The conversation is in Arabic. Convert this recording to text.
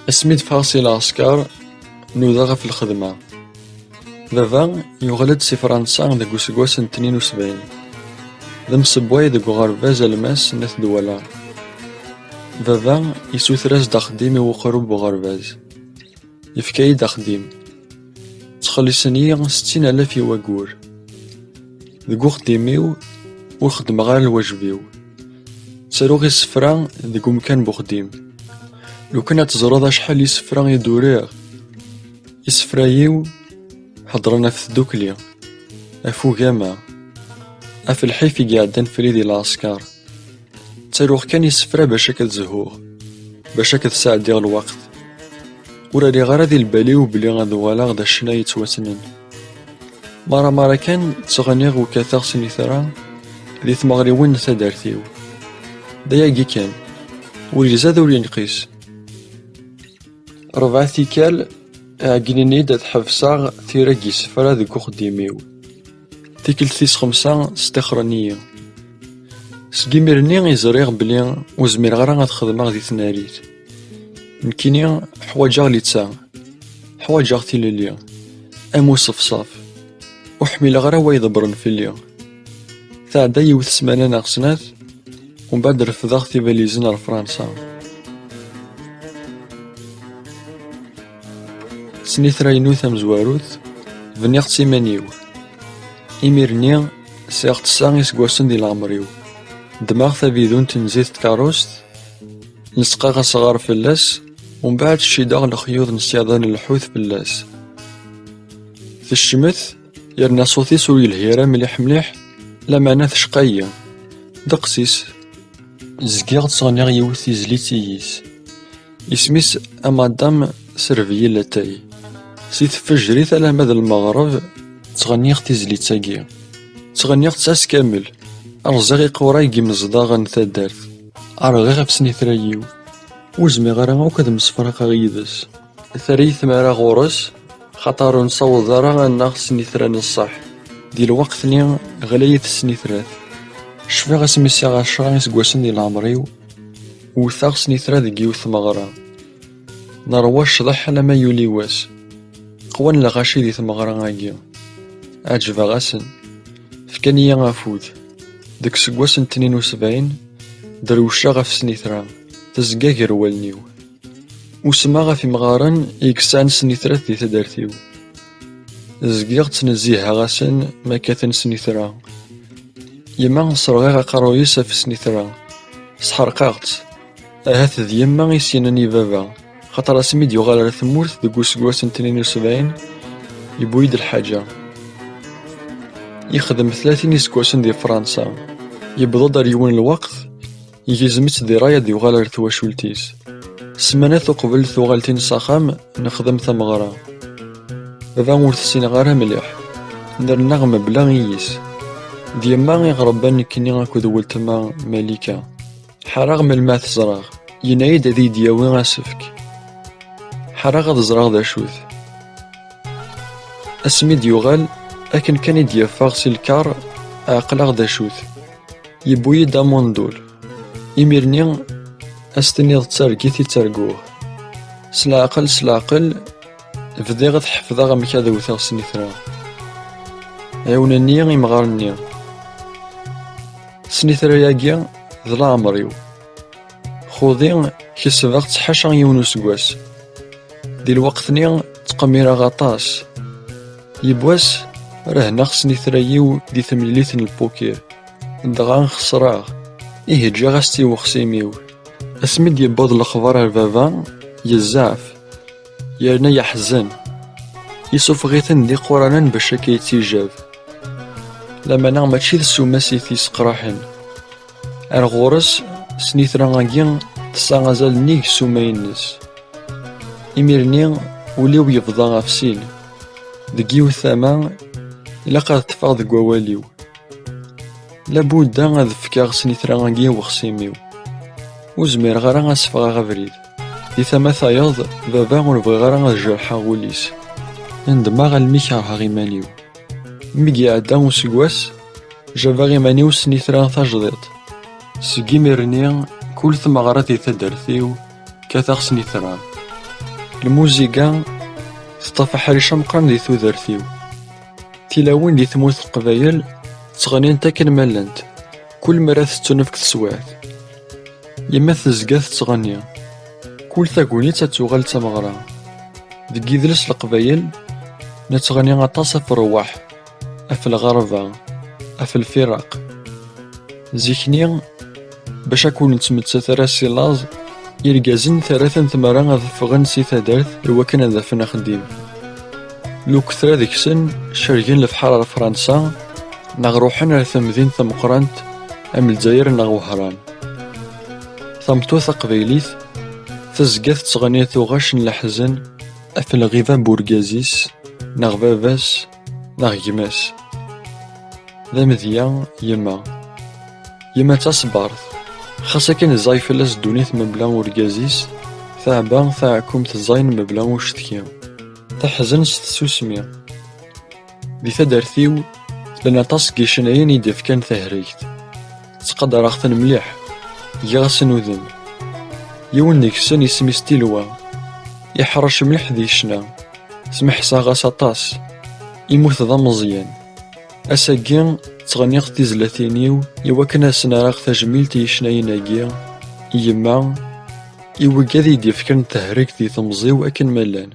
اسمي دفع سي العسكر نوضا في الخدمة. بابا يغلد سي فرنسا داك وسكواس 72 ذم سبواي داك غرباز الماس ناث دولا. بابا يسوثراس دا خديم وقرب بغرباز يفكاي دا خديم تخلصني 60,000 يواقور داكو خديميو وخدم غير الواجبيو تسالو غي السفرة داكو مكان بوخديم. لو كان تزرد شحال يسفرا يدوريغ يسفرايو حضرنا في الدوكلي افو جاما اف الحيف قاعدين فريدي العسكر تاروخ كان يسفرا باش كتزهوغ باش كتساعد ديال الوقت ورا لي غرض الباليو بلي غدوالا غدا الشنا يتواسنن مرة كان تغنيغ وكاثاغ سنيثرا ذي ثمغري وين ثدارتيو داياكي كان ولي زاد ولي نقيس 4 ثيكال عقليني دات حفصاغ ثيراكي سفرا ذيكو خديميو تيكل 5 استخرانية سكيميرني يزريغ بلي وزمير غرا غتخدماغ دي ثناريت نكيني حواجاغ لي تسا حواجاغ تيليليا امو صفصاف وحميل غرا ويضبرن في الليل ثعدا يوث سمانة ناقصنات ومن بعد رفضاغ تيفاليزن لفرنسا. سنيثرا ينوث مزواروث فنيغ تسيمانيو إميرني سيغ تسا يسكواسن دي العمريو دماغ ثابيدون تنزيث تكاروست نسقاغ صغار فلاس ومن بعد شيداغ الخيوط نسياضان الحوث فلاس في الشمث يرنا صوتي سوري الهيرة مليح لما شقاية دقسيس زكيغ تصغنيغ يوث يزليتييس اسميس أمادام سيرفيي لاتاي سيث فجري ثلا ماذا المغرب تغنيغ تيزلي تاقي تغنيغ تساس كامل أرزاغي قوراي مزداغن ثادارت أرغيغ في سنيثرايو وزمي غير وكاد مسفرق غيدس ثريث مارا غورس خاطر نصوض راه ناغ سنيثران الصح دي الوقت ني غلاية السنيثرات شفاغ سميسي غاشرا يسكواسن ديال العمريو وثاغ سنيثرا ديك يوث مغرا نرواش شضح لما يولي واس قوان لغاشي دي ثمغرا غاكيا عجبا غاسن فكانيا غافود ديك سكواسن 72 دروشا غاف سنيثرا تزقاقر والنيو وسما في مغارن يكسان سنيثرات دي تدارتيو زقيغ تنزيها غاسن ما كاثن سنيثرا يما نصرغيغ قرويس في سنيثرا سحرقاغت هاث ذي يما يسينني بابا خاطر اسمي ديوغال على ثمورث ديكو سكواس 72 يبويد الحاجة يخدم 30 سكواسن دي فرنسا يبضو دار يون الوقت يجزمت دي رايا ديوغال على ثواشولتيس سمانات قبل ثوغالتين ساخام نخدم ثمغرا بابا مرتسين غارها مليح ندر نغم بلا غيس ديما يغربان كني غاكو دولتما مالكة حراغ من الماء تزراغ ينايد ذي دياوي غاسفك حراغ تزراغ ذا شوث اسمي ديوغال اكن كان يديفاغ سي الكار عقلاغ ذا شوث يبوي دا موندول يميرني استنيض تاركيثي تارقوه سلاقل فديغ تحفظا مكاذا وثاغ سنيثرا عيونني يمغارني سنيثرا ياكيا ذلا عمريو خوضي كيسباغ تحاشا يونو سكواس دي الوقت ني تقميرا غطاس يبواس راه ناق سنيثرايو دي ثمليليث البوكير دغا نخسراغ جا غاستي وخسيميو اسمد يبوض الأخبار البابا يزعف يرنا يحزن يسوف غيثن دي قرانا باش كيتيجاب لما نا ماشي السوماسي في سقراحن الغورس سنيثرا غاكين تسا غازال نيك سوماينس إميرني وليو يفضا غافسين دقيو ثاما إلا قاد تفاض قواليو لابد غاد فكاغ سنيثرا غاكين وخسيميو وزمير غارا غاسفغا غافريد دي ثما ثايض بابا ونبغي غارا غاجرحا غوليس ندماغ الميكا غيمانيو ميكي عدا وسكواس جابا غيمانيو سنيثرا ثاجديط سكيميرني كل ثمغرات دي تدرثيو كاثاغ سنيثرا الموسيقى تطفى حريشة مقرن دي تودرتيو، تلاوين دي تموت القبايل تغنين تاكن مالنت، كل مرة تتنفك تسوات يما تزقات تغني، كل تاكوني تتوغل تمغرا دق يدلس القبايل نتغني غطاس في الرواح، في الغربة، في الفرق. زيكني باش اكون نتمتت راسي لاز يرقازن ثلاثة تمارا غضفغن سي تادرت الوكن هذا فينا خديم. لو كثرة ديك سن شارقين لفحارة فرنسا نغروحن على ثمدين ثمقرانت ام الجزائر نغوهران. ثمتوث قبيليت تزقات تغني ثوغاش نلحزن في الغيفة بورقازيس نغ باباس نغ يماس. ذا مذيا يما تصبرت خاصة كان الزاي فلاس دونيت مبلا ورقازيس ثعبا ثاعكم تزاين مبلا وشتكيا تحزن ستسوسميا دي ثدرثيو لنا تصقي شناين يدف كان ثهريكت تقدر اختن مليح يغسن وذن يون ديكسن يسمي ستيلوا يحرش مليح ذي شنا سمح ساغاس اطاس يموت ذا مزيان اساقين تغنيق تيزلاتينيو يوكنا سنراغ تجميل تيشناين اقيا يما يوقا ذي ديفكن تهريك ذي تمزيو اكن ملان.